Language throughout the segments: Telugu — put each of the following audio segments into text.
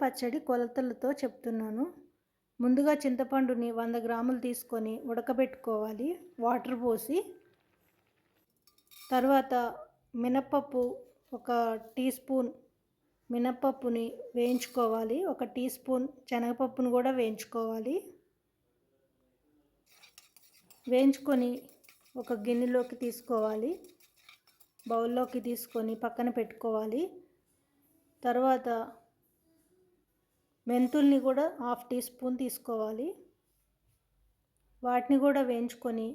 పచ్చడి కొలతలతో చెప్తున్నాను. ముందుగా చింతపండుని 100 గ్రాములు తీసుకొని ఉడకబెట్టుకోవాలి వాటర్ పోసి. తర్వాత మినప్పప్పు ఒక టీ స్పూన్ మినప్పప్పుని వేయించుకోవాలి. ఒక టీ స్పూన్ శనగపప్పును కూడా వేయించుకోవాలి. వేయించుకొని ఒక గిన్నెలోకి తీసుకోవాలి. బౌల్లోకి తీసుకొని పక్కన పెట్టుకోవాలి. తర్వాత మెంతుల్ని కూడా హాఫ్ టీ స్పూన్ తీసుకోవాలి. వాటిని కూడా వేయించుకొని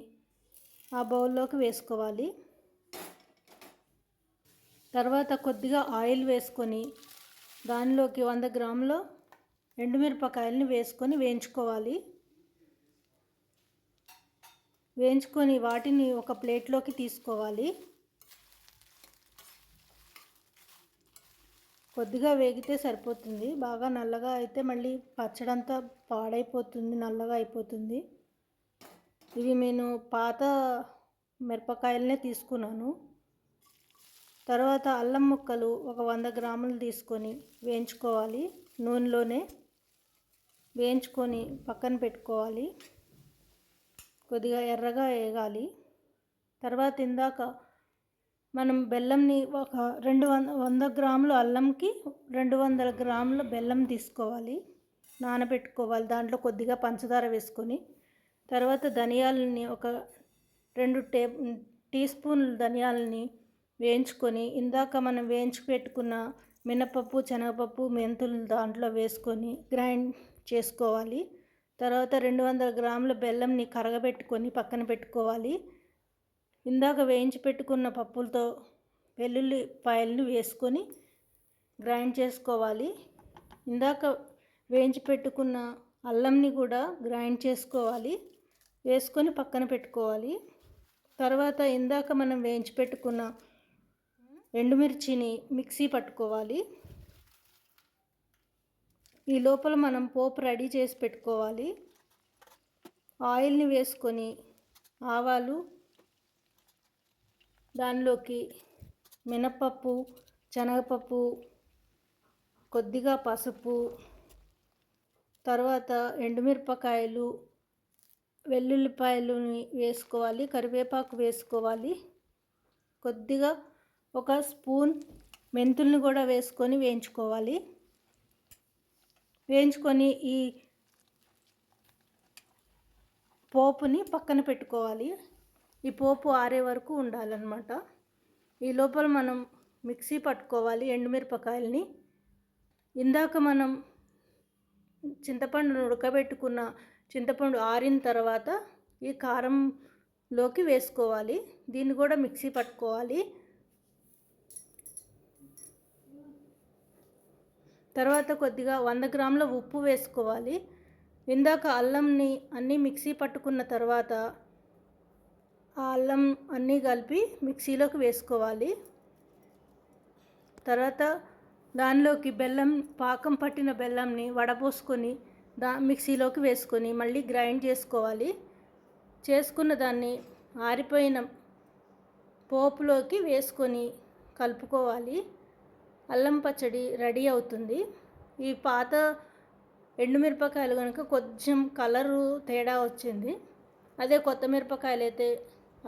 ఆ బౌల్లోకి వేసుకోవాలి. తర్వాత కొద్దిగా ఆయిల్ వేసుకొని దానిలోకి 100 గ్రాముల ఎండుమిరపకాయలని వేసుకొని వేయించుకోవాలి. వేయించుకొని వాటిని ఒక ప్లేట్లోకి తీసుకోవాలి. కొద్దిగా వేగితే సరిపోతుంది. బాగా నల్లగా అయితే మళ్ళీ పచ్చడంతా పాడైపోతుంది, నల్లగా అయిపోతుంది. ఇవి నేను పాత మిరపకాయలనే తీసుకున్నాను. తర్వాత అల్లం ముక్కలు ఒక 100 గ్రాములు తీసుకొని వేయించుకోవాలి. నూనెలోనే వేయించుకొని పక్కన పెట్టుకోవాలి. కొద్దిగా ఎర్రగా వేగాలి. తర్వాత ఇందాక మనం బెల్లంని ఒక 100 గ్రాముల అల్లంకి 200 గ్రాముల బెల్లం తీసుకోవాలి, నానబెట్టుకోవాలి. దాంట్లో కొద్దిగా పంచదార వేసుకొని తర్వాత ధనియాలని ఒక 2 టీ స్పూన్లు ధనియాలని వేయించుకొని ఇందాక మనం వేయించి పెట్టుకున్న మినపప్పు, శనగపప్పు, మెంతులు దాంట్లో వేసుకొని గ్రైండ్ చేసుకోవాలి. తర్వాత 200 గ్రాముల బెల్లంని కరగబెట్టుకొని పక్కన పెట్టుకోవాలి. ఇందాక వేయించి పెట్టుకున్న పప్పులతో వెల్లుల్లిపాయలను వేసుకొని గ్రైండ్ చేసుకోవాలి. ఇందాక వేయించి పెట్టుకున్న అల్లంని కూడా గ్రైండ్ చేసుకోవాలి, వేసుకొని పక్కన పెట్టుకోవాలి. తర్వాత ఇందాక మనం వేయించి పెట్టుకున్న ఎండుమిర్చిని మిక్సీ పట్టుకోవాలి. ఈ లోపల మనం పోపు రెడీ చేసి పెట్టుకోవాలి. ఆయిల్ని వేసుకొని ఆవాలు, దానిలోకి మినప్పప్పు, శనగపప్పు, కొద్దిగా పసుపు, తర్వాత ఎండుమిరపకాయలు, వెల్లుల్లిపాయలని వేసుకోవాలి. కరివేపాకు వేసుకోవాలి. కొద్దిగా ఒక స్పూన్ మెంతుల్ని కూడా వేసుకొని వేయించుకోవాలి. వేయించుకొని ఈ పోపుని పక్కన పెట్టుకోవాలి. ఈ పోపు ఆరే వరకు ఉండాలన్నమాట. ఈ లోపల మనం మిక్సీ పట్టుకోవాలి ఎండుమిరపకాయలని. ఇందాక మనం చింతపండును ఉడకబెట్టుకున్న చింతపండు ఆరిన తర్వాత ఈ కారంలోకి వేసుకోవాలి. దీన్ని కూడా మిక్సీ పట్టుకోవాలి. తర్వాత కొద్దిగా 100 గ్రాముల ఉప్పు వేసుకోవాలి. ఇందాక అల్లంని అన్నీ మిక్సీ పట్టుకున్న తర్వాత ఆ అల్లం అన్నీ కలిపి మిక్సీలోకి వేసుకోవాలి. తర్వాత దానిలోకి బెల్లం, పాకం పట్టిన బెల్లంని వడపోసుకొని మిక్సీలోకి వేసుకొని మళ్ళీ గ్రైండ్ చేసుకోవాలి. చేసుకున్న దాన్ని ఆరిపోయిన పోపులోకి వేసుకొని కలుపుకోవాలి. అల్లం పచ్చడి రెడీ అవుతుంది. ఈ పాత ఎండుమిరపకాయలు కనుక కొంచెం కలరు తేడా వచ్చింది. అదే కొత్త మిరపకాయలు అయితే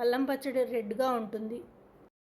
అల్లం పచ్చడి రెడ్గా ఉంటుంది.